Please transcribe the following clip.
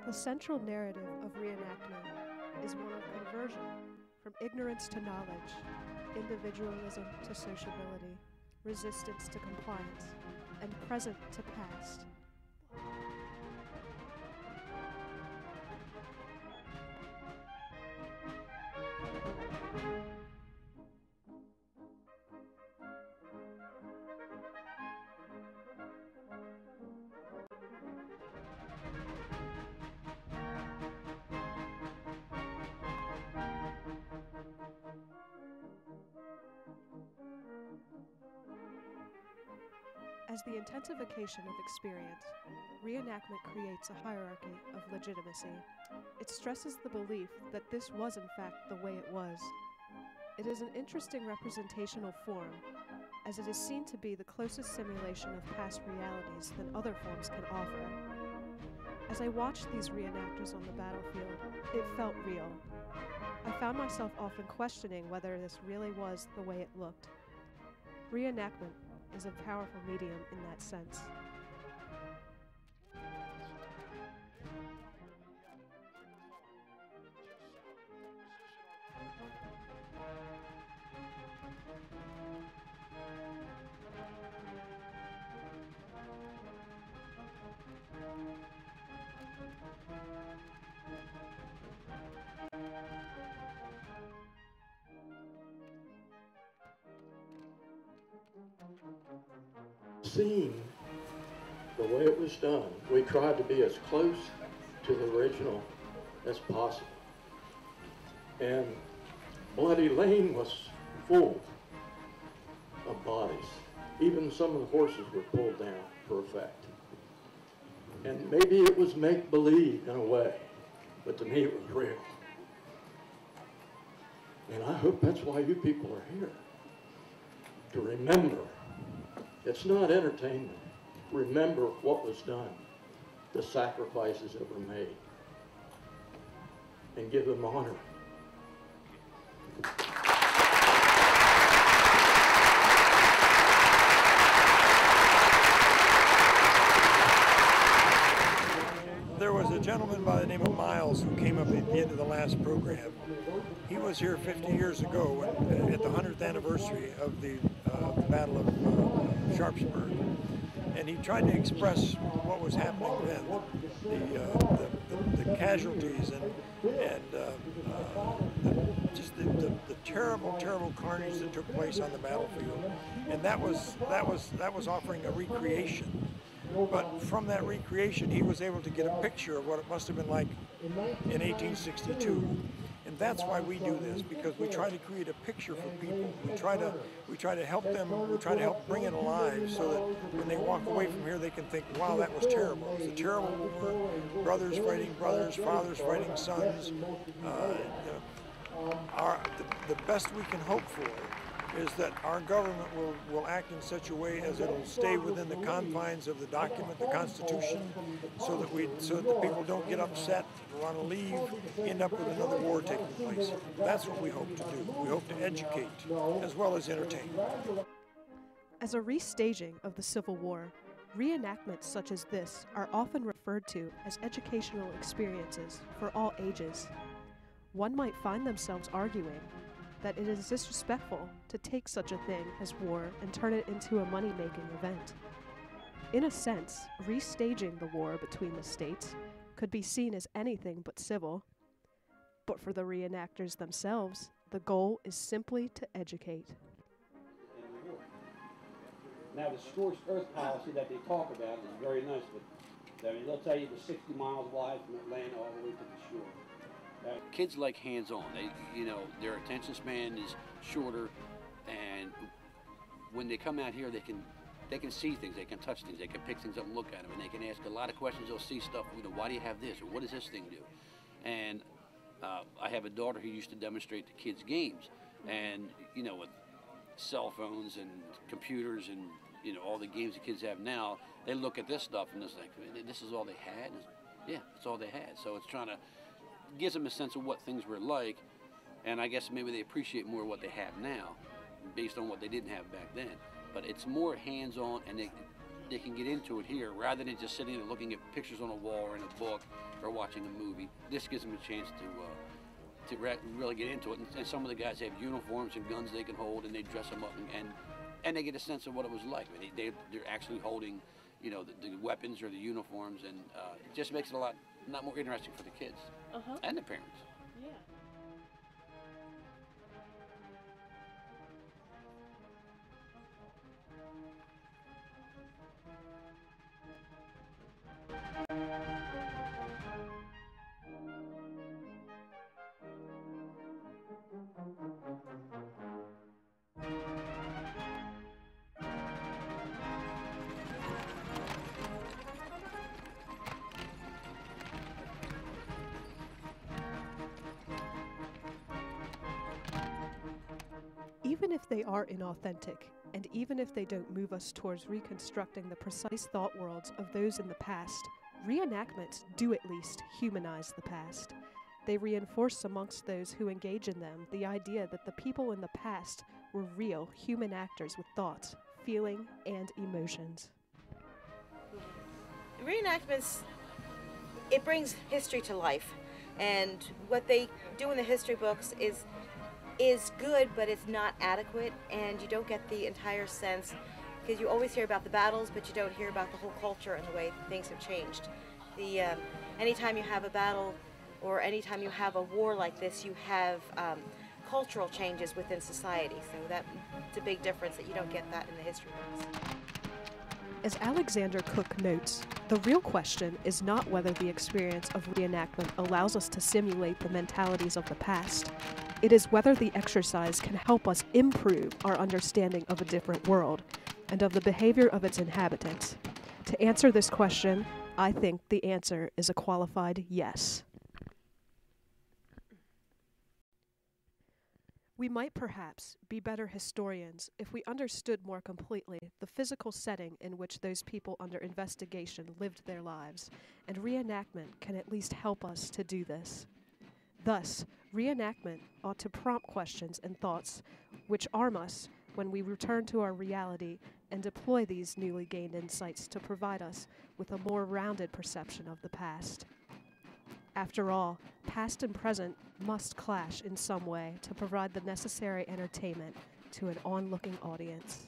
The central narrative of reenactment is one of conversion from ignorance to knowledge, individualism to sociability, resistance to compliance, and present to past. As the intensification of experience, reenactment creates a hierarchy of legitimacy. It stresses the belief that this was in fact the way it was. It is an interesting representational form, as it is seen to be the closest simulation of past realities than other forms can offer. As I watched these reenactors on the battlefield, it felt real. I found myself often questioning whether this really was the way it looked. Reenactment is a powerful medium in that sense. Seeing the way it was done, we tried to be as close to the original as possible. And Bloody Lane was full of bodies. Even some of the horses were pulled down for effect. And maybe it was make-believe in a way, but to me it was real. And I hope that's why you people are here, to remember. It's not entertainment. Remember what was done, the sacrifices that were made, and give them honor. There was a gentleman by the name of Miles who came up at the end of the last program. He was here 50 years ago at the 100th anniversary of the Battle of Sharpsburg, and he tried to express what was happening then, the casualties and just the terrible carnage that took place on the battlefield, and that was offering a recreation. But from that recreation, he was able to get a picture of what it must have been like in 1862. And that's why we do this, because we try to create a picture for people. We try to help them, we try to help bring it alive so that when they walk away from here, they can think, wow, that was terrible. It was a terrible war. Brothers fighting brothers, fathers fighting sons. The best we can hope for is that our government will act in such a way as it'll stay within the confines of the document, the Constitution, so that the people don't get upset, want to leave, end up with another war taking place. That's what we hope to do. We hope to educate as well as entertain. As a restaging of the Civil War, reenactments such as this are often referred to as educational experiences for all ages. One might find themselves arguing that it is disrespectful to take such a thing as war and turn it into a money-making event. In a sense, restaging the war between the states could be seen as anything but civil. But for the reenactors themselves, the goal is simply to educate. Now the scorched earth policy that they talk about is very nice, but I mean, they'll tell you the 60 miles wide from Atlanta all the way to the shore. Kids like hands-on. Their attention span is shorter, and when they come out here, they can see things, they can touch things, they can pick things up and look at them, and they can ask a lot of questions. They'll see stuff. Why do you have this, or what does this thing do? And I have a daughter who used to demonstrate the kids games, and with cell phones and computers and all the games the kids have now, they look at this stuff and it's like, this is all they had. Yeah, it's all they had. So it's trying to gives them a sense of what things were like, and I guess maybe they appreciate more what they have now based on what they didn't have back then. But it's more hands-on, and they they can get into it here rather than just sitting there looking at pictures on a wall or in a book or watching a movie. This gives them a chance to really get into it. And some of the guys have uniforms and guns they can hold, and they dress them up, and they get a sense of what it was like. They're actually holding, you know, the weapons or the uniforms, and it just makes it a lot more interesting for the kids and the parents. Yeah. Even if they are inauthentic, and even if they don't move us towards reconstructing the precise thought worlds of those in the past, reenactments do at least humanize the past. They reinforce amongst those who engage in them the idea that the people in the past were real human actors with thoughts, feeling, and emotions. Reenactments, it brings history to life, and what they do in the history books is good, but it's not adequate, and you don't get the entire sense, because you always hear about the battles, but you don't hear about the whole culture and the way things have changed. Anytime you have a battle or anytime you have a war like this, you have cultural changes within society, so that's a big difference that you don't get that in the history books. As Alexander Cook notes, the real question is not whether the experience of reenactment allows us to simulate the mentalities of the past. It is whether the exercise can help us improve our understanding of a different world and of the behavior of its inhabitants. To answer this question, I think the answer is a qualified yes. We might perhaps be better historians if we understood more completely the physical setting in which those people under investigation lived their lives, and reenactment can at least help us to do this. Thus, reenactment ought to prompt questions and thoughts which arm us when we return to our reality and deploy these newly gained insights to provide us with a more rounded perception of the past. After all, past and present must clash in some way to provide the necessary entertainment to an onlooking audience.